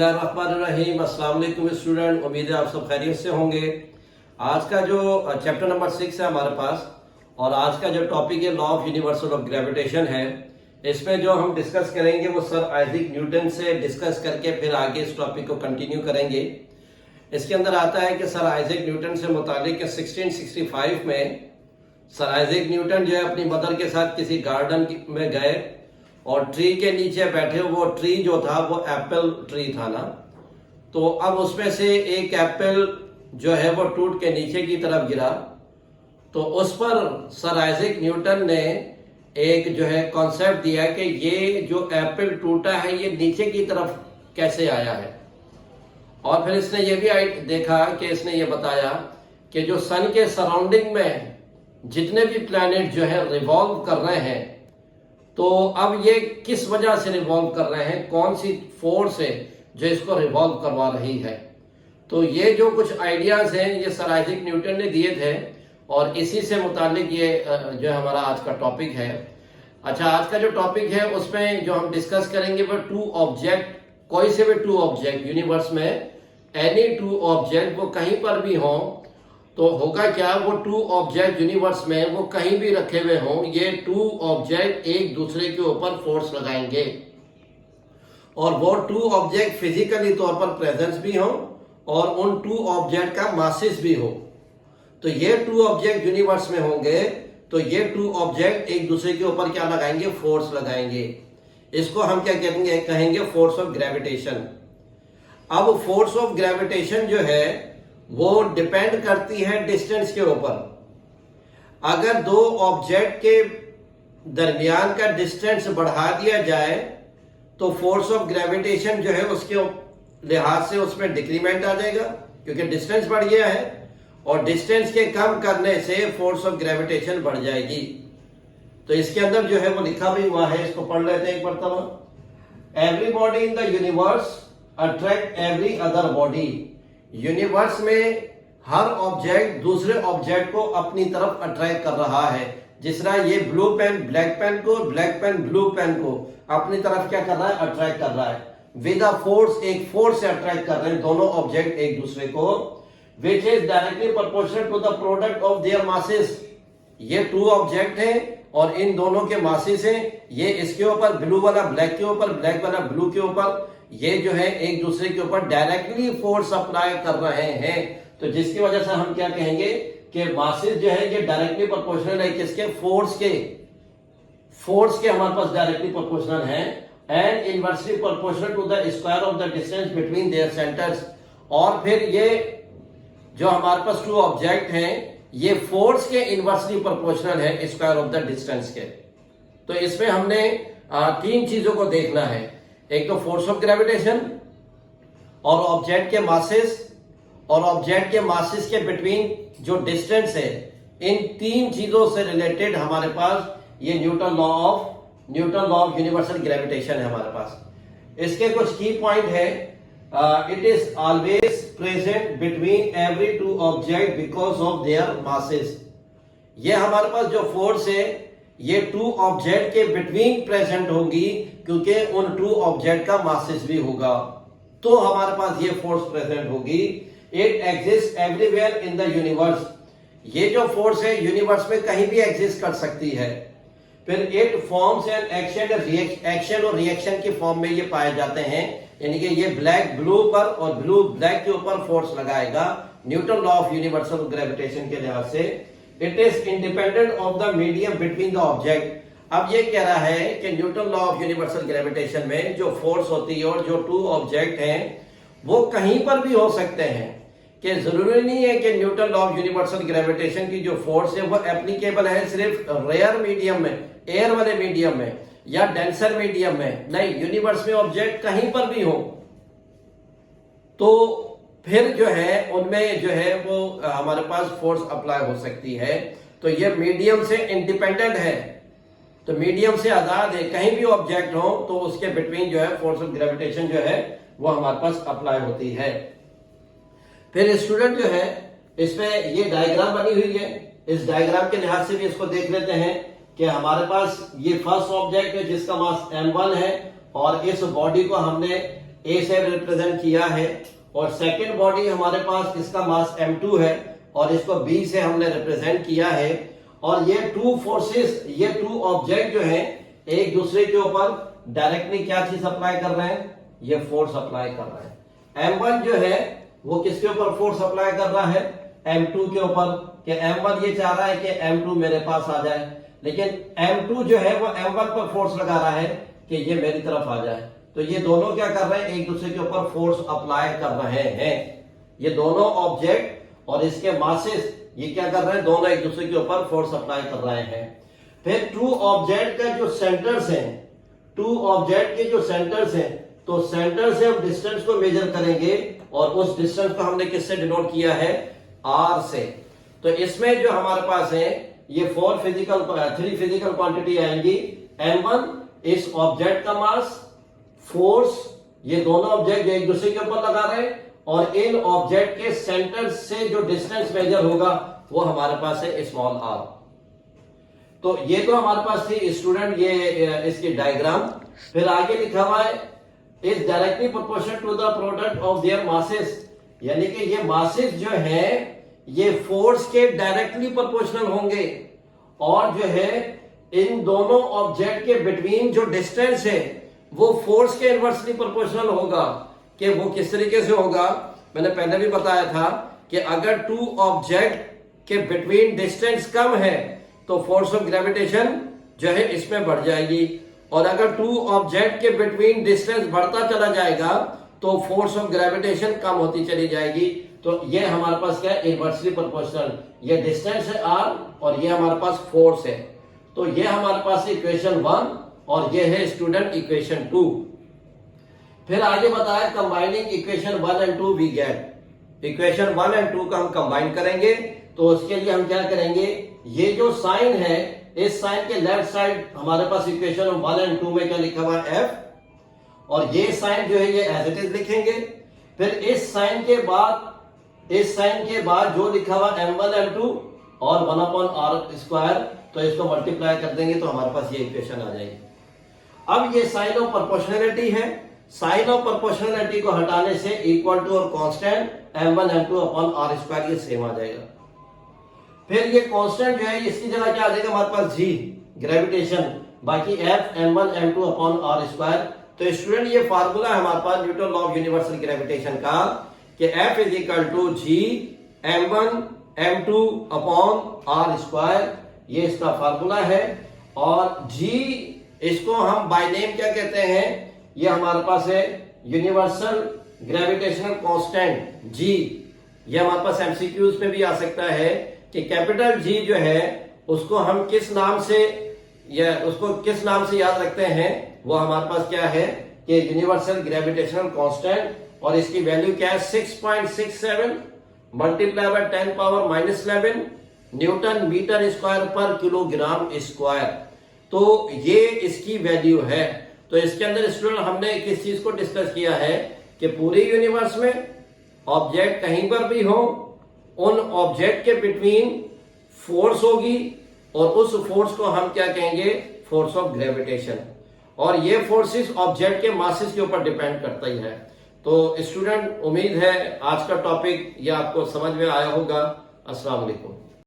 रहीम अस्सलाम वालेकुम स्टूडेंट, उम्मीद है आप सब खैरियत से होंगे। आज का जो चैप्टर नंबर 6 है हमारे पास, और आज का जो टॉपिक है law of universal of gravitation है। इसमें जो हम डिस्कस करेंगे वो सर आइजैक न्यूटन से डिस्कस करके फिर आगे इस टॉपिक को कंटिन्यू करेंगे। इसके अंदर आता है कि सर आइजैक न्यूटन से मुतालिक 1665 में सर आइजैक न्यूटन जो है अपनी मदर के साथ किसी गार्डन में गए और ट्री के नीचे बैठे। वो ट्री जो था वो एप्पल ट्री था ना, तो अब उसमें से एक एप्पल जो है वो टूट के नीचे की तरफ गिरा। तो उस पर सर आइजैक न्यूटन ने एक जो है कॉन्सेप्ट दिया कि ये जो एप्पल टूटा है ये नीचे की तरफ कैसे आया है। और फिर इसने ये भी देखा कि इसने ये बताया कि जो सन के सराउंडिंग में जितने भी प्लैनेट जो है रिवॉल्व कर रहे हैं, तो अब ये किस वजह से रिवॉल्व कर रहे हैं, कौन सी फोर्स है जो इसको रिवॉल्व करवा रही है। तो ये जो कुछ आइडियाज हैं ये सर आइजैक न्यूटन ने दिए थे, और इसी से मुतालिक ये जो हमारा आज का टॉपिक है। अच्छा, आज का जो टॉपिक है उसमें जो हम डिस्कस करेंगे वो टू ऑब्जेक्ट, कोई से भी टू ऑब्जेक्ट यूनिवर्स में, एनी टू ऑब्जेक्ट वो कहीं पर भी हों तो होगा क्या, वो टू ऑब्जेक्ट यूनिवर्स में वो कहीं भी रखे हुए हों, ये टू ऑब्जेक्ट एक दूसरे के ऊपर फोर्स लगाएंगे, और वो टू ऑब्जेक्ट फिजिकली तौर पर प्रेजेंस भी हो और उन टू ऑब्जेक्ट का मासेस भी हो। तो ये टू ऑब्जेक्ट यूनिवर्स में होंगे तो ये टू ऑब्जेक्ट एक दूसरे के ऊपर क्या लगाएंगे, फोर्स लगाएंगे। इसको हम क्या कहेंगे फोर्स ऑफ ग्रेविटेशन। अब फोर्स ऑफ ग्रेविटेशन जो है वो डिपेंड करती है डिस्टेंस के ऊपर। अगर दो ऑब्जेक्ट के दरमियान का डिस्टेंस बढ़ा दिया जाए तो फोर्स ऑफ ग्रेविटेशन जो है उसके लिहाज से उसमें डिक्रीमेंट आ जाएगा, क्योंकि डिस्टेंस बढ़ गया है, और डिस्टेंस के कम करने से फोर्स ऑफ ग्रेविटेशन बढ़ जाएगी। तो इसके अंदर जो है वो लिखा भी हुआ है, इसको पढ़ लेते हैं एक मरतबा। Every body in the universe attract every other body. Universe में हर ऑब्जेक्ट दूसरे ऑब्जेक्ट को अपनी तरफ अट्रैक्ट कर रहा है। जिस तरह ये ब्लू पेन ब्लैक पेन को, ब्लैक पेन ब्लू पेन को अपनी तरफ क्या कर रहा है, अट्रैक्ट कर रहा है। विद अ फोर्स, एक फोर्स से अट्रैक्ट कर रहे हैं दोनों ऑब्जेक्ट एक दूसरे को, which is directly proportional to the product of their masses. ये टू ऑब्जेक्ट है और इन दोनों के मासेस हैं। ये इसके ऊपर ब्लू वाला ब्लैक के ऊपर, ब्लैक वाला ब्लू के ऊपर, ये जो है एक दूसरे के ऊपर डायरेक्टली फोर्स अप्लाई कर रहे हैं। तो जिसकी वजह से हम क्या कहेंगे कि मासेस जो है ये डायरेक्टली प्रोपोर्शनल है किसके, फोर्स के हमारे पास डायरेक्टली प्रोपोर्शनल है, and inversely proportional to the square of the distance between their centres. और फिर ये जो हमारे पास टू ऑब्जेक्ट हैं ये फोर्स के इनवर्सली प्रोपोर्शनल है स्क्वायर ऑफ द डिस्टेंस के। तो इसमें हमने तीन चीजों को देखना है, एक तो फोर्स ऑफ ग्रेविटेशन, और ऑब्जेक्ट के मासेस, और ऑब्जेक्ट के मासेस के बिटवीन जो डिस्टेंस है। इन तीन चीजों से रिलेटेड हमारे पास ये Newton law of universal gravitation है हमारे पास। इसके कुछ की पॉइंट है। It is always present between every two object because of their masses. ये हमारे पास जो फोर्स है ये टू ऑब्जेक्ट के बिटवीन प्रेजेंट होगी, क्योंकि उन टू ऑब्जेक्ट का मासेस भी होगा, तो हमारे पास ये फोर्स प्रेजेंट होगी। It exist everywhere in the universe. ये जो फोर्स है यूनिवर्स में कहीं भी एग्जिस्ट कर सकती है। फिर इट फॉर्म्स एन एक्शन और रिएक्शन की फॉर्म में ये पाए जाते हैं, यानी कि ये ब्लैक ब्लू पर और ब्लू ब्लैक के ऊपर फोर्स लगाएगा Newton law of universal gravitation के लिहाज से। It is independent of the medium between the object. अब ये कह रहा है कि Newton law of universal gravitation में जो फोर्स होती है और जो टू ऑब्जेक्ट हैं वो कहीं पर भी हो सकते हैं, कि जरूरी नहीं है कि Newton law of universal gravitation की जो फोर्स है वो एप्लीकेबल है सिर्फ रेयर मीडियम में, एयर वाले मीडियम में या डेंसर मीडियम में। नहीं, यूनिवर्स में ऑब्जेक्ट कहीं पर भी हो तो फिर जो है उनमें जो है वो हमारे पास फोर्स अप्लाई हो सकती है। तो ये मीडियम से इंडिपेंडेंट है, तो मीडियम से आजाद है, कहीं भी ऑब्जेक्ट हो तो उसके बिटवीन जो है फोर्स ऑफ ग्रेविटेशन जो है वो हमारे पास अप्लाई होती है। फिर स्टूडेंट जो है इसमें ये डायग्राम बनी हुई है, इस डायग्राम के लिहाज से भी इसको देख लेते हैं कि हमारे पास ये फर्स्ट ऑब्जेक्ट है जिसका मास m1 है, और इस बॉडी को हमने ए से रिप्रेजेंट किया है, और सेकेंड बॉडी हमारे पास इसका मास m2 है और इसको b से हमने रिप्रेजेंट किया है। और ये टू फोर्सेस, ये टू ऑब्जेक्ट जो हैं एक दूसरे के ऊपर डायरेक्टली क्या चीज अप्लाई कर रहे हैं, ये फोर्स अप्लाई कर रहे हैं। m1 जो है वो किसके ऊपर फोर्स अप्लाई कर रहा है, m2 के ऊपर, कि m1 ये चाह रहा है कि m2 मेरे पास आ जाए, लेकिन m2 जो है वो m1 पर फोर्स लगा रहा है कि ये मेरी तरफ आ जाए। तो ये दोनों क्या कर रहे हैं, एक दूसरे के ऊपर फोर्स अप्लाई कर रहे हैं। ये दोनों ऑब्जेक्ट और इसके मासेस ये क्या कर रहे हैं, दोनों एक दूसरे के ऊपर फोर्स अप्लाई कर रहे हैं। फिर टू ऑब्जेक्ट का जो सेंटर्स हैं, टू ऑब्जेक्ट के जो सेंटर्स हैं, तो सेंटर से हम डिस्टेंस को मेजर करेंगे और उस डिस्टेंस को हमने किससे डिनोट किया है, r से। तो इसमें जो हमारे पास है ये थ्री फिजिकल क्वांटिटी आएंगी। m1 इस ऑब्जेक्ट का मास, फोर्स, ये दोनों ऑब्जेक्ट जो एक दूसरे के ऊपर लगा रहे हैं, और इन ऑब्जेक्ट के सेंटर से जो डिस्टेंस मेजर होगा वो हमारे पास है स्मॉल r। तो ये तो हमारे पास थी स्टूडेंट ये इसकी डायग्राम। फिर आगे लिखा हुआ है is directly proportional to the product of their masses, यानी कि ये मासेस जो है ये फोर्स के डायरेक्टली प्रोपोर्शनल होंगे, और जो है इन दोनों ऑब्जेक्ट के बिटवीन जो डिस्टेंस है वो फोर्स के इनवर्सली प्रोपोर्शनल होगा। कि वो किस तरीके से होगा, मैंने पहले भी बताया था कि अगर टू ऑब्जेक्ट के बिटवीन डिस्टेंस कम है तो फोर्स ऑफ ग्रेविटेशन जो है इसमें बढ़ जाएगी, और अगर टू ऑब्जेक्ट के बिटवीन डिस्टेंस बढ़ता चला जाएगा तो फोर्स ऑफ ग्रेविटेशन कम होती चली जाएगी। तो ये हमारे पास क्या है, इनवर्सली प्रोपोर्शनल। ये डिस्टेंस है r और ये हमारे पास फोर्स है। तो ये हमारे पास इक्वेशन 1 और ये है स्टूडेंट इक्वेशन 2। फिर आगे बताया combining equation 1 and 2 we get. Equation 1 and 2 का हम कंबाइन करेंगे, तो उसके लिए हम क्या करेंगे, ये जो साइन है इस साइन के लेफ्ट साइड हमारे पास इक्वेशन 1 एंड 2 में क्या लिखा हुआ है f, और ये साइन जो है ये एज इट इज लिखेंगे। फिर इस साइन के बाद जो लिखा हुआ m1 m2 और 1/r², तो इसको मल्टीप्लाई कर देंगे तो हमारे पास ये इक्वेशन आ जाएगी। अब ये साइन ऑफ प्रोपोर्शनैलिटी है, साइन ऑफ प्रोपोर्शनैलिटी को हटाने से इक्वल टू और कांस्टेंट m1 m2/r² ये सेम आ जाएगा। फिर ये कांस्टेंट जो है इसकी जगह क्या आ जाएगा हमारे पास g, ग्रेविटेशन, बाकी f m1 m2/r²। तो स्टूडेंट ये फार्मूला है हमारे पास Newton law of universal gravitation का कि F is equal to G m1 m2/r², ये इसका फार्मूला है। और G इसको हम बाय नेम क्या कहते हैं, ये हमारे पास है यूनिवर्सल ग्रेविटेशनल कांस्टेंट G। ये हमारे पास एमसीक्यूज में भी आ सकता है कि कैपिटल G जो है उसको हम किस नाम से याद रखते हैं, वो हमारे पास क्या है कि यूनिवर्सल ग्रेविटेशनल कांस्टेंट, और इसकी वैल्यू क्या है 6.67 multiply by 10⁻⁻11 newton metre square पर किलोग्राम स्क्वायर। तो ये इसकी वैल्यू है। तो इसके अंदर स्टूडेंट हमने किस चीज को डिस्कस किया है कि पूरी यूनिवर्स में ऑब्जेक्ट कहीं पर भी हो, उन ऑब्जेक्ट के बिटवीन फोर्स होगी, और उस फोर्स को हम क्या कहेंगे, फोर्स ऑफ ग्रेविटेशन। और ये फोर्सेस ऑब्जेक्ट के मासेस के ऊपर डिपेंड करता ही है। तो स्टूडेंट उम्मीद है आज का टॉपिक ये आपको समझ में आया होगा। अस्सलाम वालेकुम।